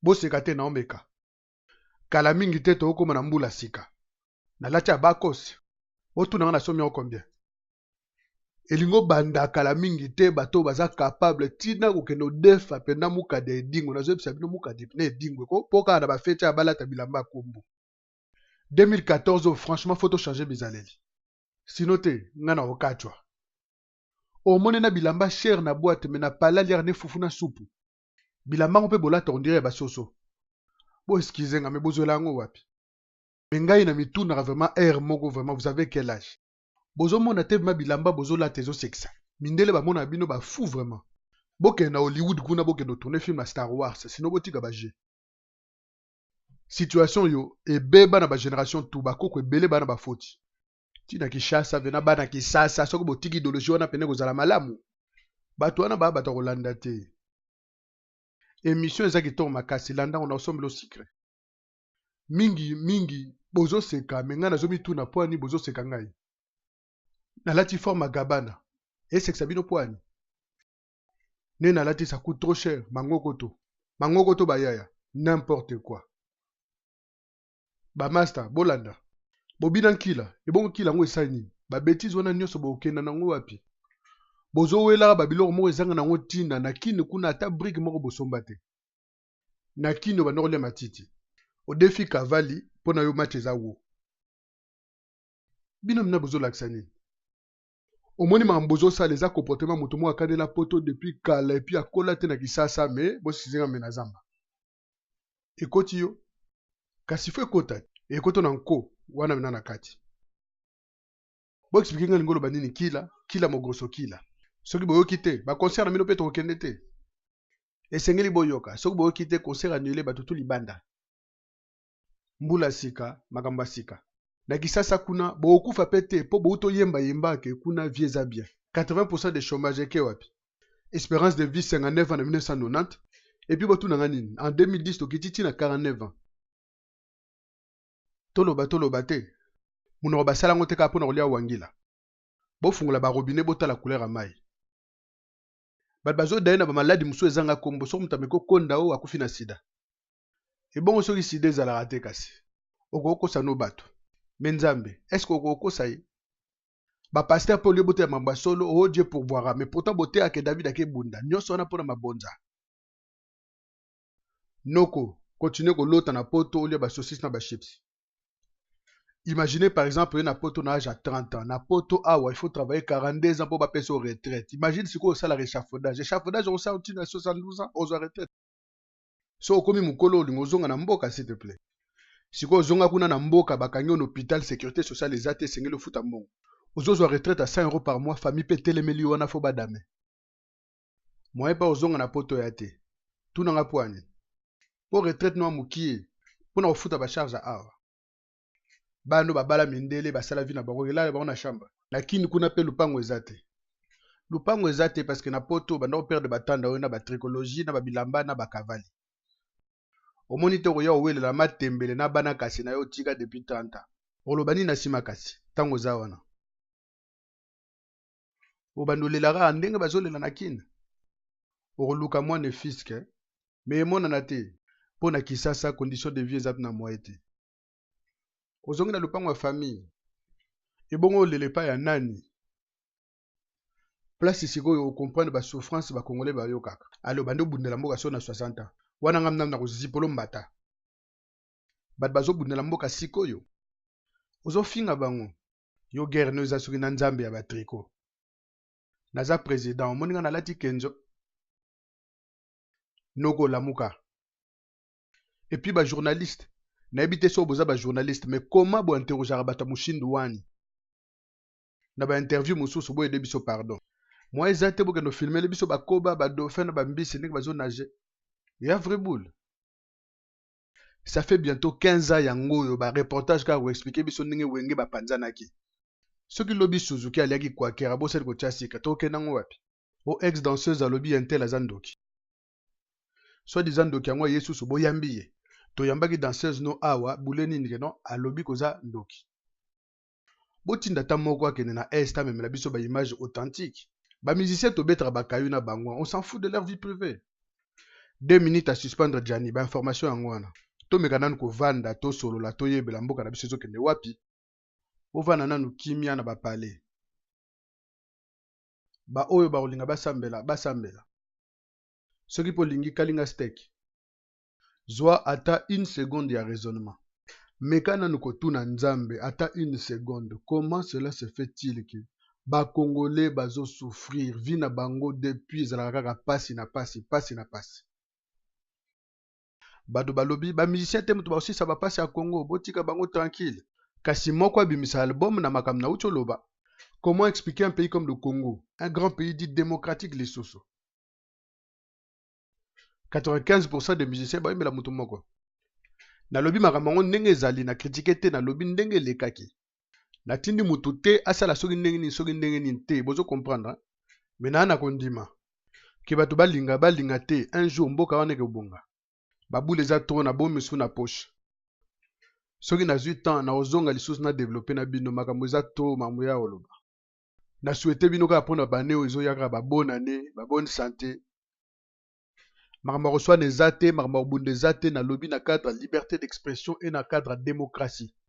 boseka te na omeka. Kala mingi te tokoma na mbula sika. Nalati abakosi. Otuna nga na somi o combien? Elingo banda kala mingi te bato baza capable tina kokende odefa penda mukade edingo na zoyebisa bino mukade ne edingo ko poka na bafete ya balata bilamba kombo. 2014 franchement faut changer bizaleli. Sino te nga na okachwa. Omone na bilamba cher na boîte me na pala liar ne fufu na supu. Bilamba ngo pe bolata on dirait basoso. Bo excusez nga me bozola ngo wapi. Mengai na mituna vraiment air moko vraiment vous avez quel âge? Bozo mona te ma bilamba bozo la tezo sexa. Mindele ba mona bino ba fou vraiment. Boke na Hollywood kuna boke no tourner film à Star Wars, sinon botika ba jé. Situation yo e beba na ba génération tout ba koko ebele ba na ba foti. Tina Kishasa vena bana Kisasa soko botiki idéologie wana pene kozala malamu. Bato wana ba bato kolanda te. Émission ezaki to makasi landa on ensemble au secret. Mingi bozo seka menga na zomi tuna poani bozo seka ngai. Na lati forme gabana. Et c'est que ça bino poani. Ne na lati ça coûte trop cher. Mangokoto. Mangokoto bayaya. N'importe quoi. Ba master, bolanda. Bobina kila. E bon kila ngo esani. Ba bêtise wana nyoso bo okenda nango wapi. Bozo wela ba biloko mo ezanga nango tina na kini kuna ata brique moko bosomba te. Na kini ba norle matiti. O défi Kavali pona yo match ezawo. Bino mna bozo laksani. Omoni mambozo sa les a comportement motomo akade la poto depuis kala et puis akola te na Kisasa me bo sizinga mena zamba. Ekoti yo kasi fo ekota ekoto na nko wana mena na kati. Bo expliquer nga ngolo banini kila mogroso kila. Soki boyoki te ba concert na mino pe to okende te. Esengeli boyoka soki boyoki te concert annulé batutu libanda. Mbula sika makamba sika. Na Kisasa kuna bokufa pete po bouto yemba ke kuna vieza bien. 80% de chômage ke wapi. Espérance de vie 59 ans en 1990 et puis botu na nini en 2010 tokiti na 49 ans. Toloba te. Muno basala ngote ka pona kolia wangila. Bo fungula ba robinet botala couleur ya mai. Bat bazo daina ba maladi muso ezanga kombo so mutameko konda o akufi na sida. E bongo soki sida ezala rate kasi. Okoko sa no bato. Menzambe, est-ce que vous savez? Ba pasteur Paul Yobote mamba solo oh Dieu pour boire mais pourtant boté à que David a ke bunda. Nyoso na pona mabonza. Noko, continue ko lota na poto olia ba saucisse na ba chips. Imaginez par exemple un poto na âge à 30 ans, na poto il faut travailler 42 ans pour ba payer au retraite. Imagine ce qu'on ça la réchafaudage. Réchafaudage on ça à 72 ans aux retraite. So komi mukolo lingozonga na mboka s'il te plaît. Siko zonga kuna na mboka bakangi en hôpital sécurité sociale les até sengeli le foot à mbongo. Ozozo retraite à 100 € par mois famille pe telemeli wana fo badame. Moi pas ozonga na poto ya te. Tuna nga poani. Pour retraite no mukie. Pona ofuta ba charge à awa. Bano babala mindele basala vie na bango elala bango na chambre. Lakini kuna pe lupango ezate. Lupango ezate parce que na poto bando perdre batanda ona ba tricologie na ba bilamba na ba kavali. Au moniteur oya owele la matembele na bana kasi na yo tika depuis 30 ans. Olobani na sima kasi tango za wana. Obandolela ndenge bazolela na kina. Oluka mwana fiske mais mona na te pona Kisasa condition de vie ezat na moite. Ozongi na lupango ya famille. Ebongo lele pa ya nani. Place sikoyo comprendre ba souffrance ba congolais ba yo kaka. Alo bando bundela mboka so na 60 ans. Wana ngamna na kozipolo mbata. Bat bazo bundela mboka sikoyo. Ozo finga bango. Yo guerre no za suki na nzambe ya ba tricot. Naza président moninga na lati kenzo. Noko lamuka. Et puis ba journaliste. Na ebité so boza ba journaliste mais comment bo interroger bata mushindu wani. Na ba interview mususu bo ede biso pardon. Moi ezate bo kendo filmer le biso ba koba ba dauphin na ba mbisi nek bazo nager. Ya vrai boule. Ça fait bientôt 15 ans yango ba reportage ka ou expliquer biso ndenge wenge ba panzanaki. Soki lobi Suzuki aliaki kwa kera bo sel ko chasika to kenango wapi. O ex danseuse a lobby intel azandoki. Soit disant ndoki yango yesu so boyambiye. To yambaki danseuse no awa buleni ndike a lobby koza ndoki. Botinda ta moko akene na est amemela biso ba image authentique. Ba musicien to betra ba kayu na bango, on s'en fout de leur vie privée. 2 minutes à suspendre Gianni ba information yango wana tomeka nanu kovanda tosolola toyebela mboka na biso ezokende wapi ovanda nanu kimia na bapale baoyo bakolinga basambela soki mpo olingi kalinga steak zwa ata 1 seconde ya raisonnement meka nanu kotuna nzambe ata 1 seconde comment cela se fait-il que bakongolais bazosouffrir vi na bango depuis ezalaka kaka pasi na pasi bato balobi bamusicien te moto baosisa bapasi ya Congo botika bango tranquille kasi moko abimisa album na makambo na uti oloba comment expliquer un pays comme le Congo un grand pays dit démocratique lisusu 95% des musiciens bayimbela moto moko nalobi makambo yango ndenge ezali na kritike te nalobi ndenge elekaki natindi motu te asala soki ndenge nini te bozo comprendre me naa na kondima ke bato balinga te un jour mboka wana ekobonga babule eza tro na bomisu na poche soki nazwi temps na ozonga lisusu na développer na bino makambo eza tro makambo ya oloba na souhaite bino kaka mpona baneo ezoyaka babone année babone santé makambo ya koswana eza te makambo ya kobunda eza te nalobi na cadre ya liberté d'expression et na cadre ya démocratie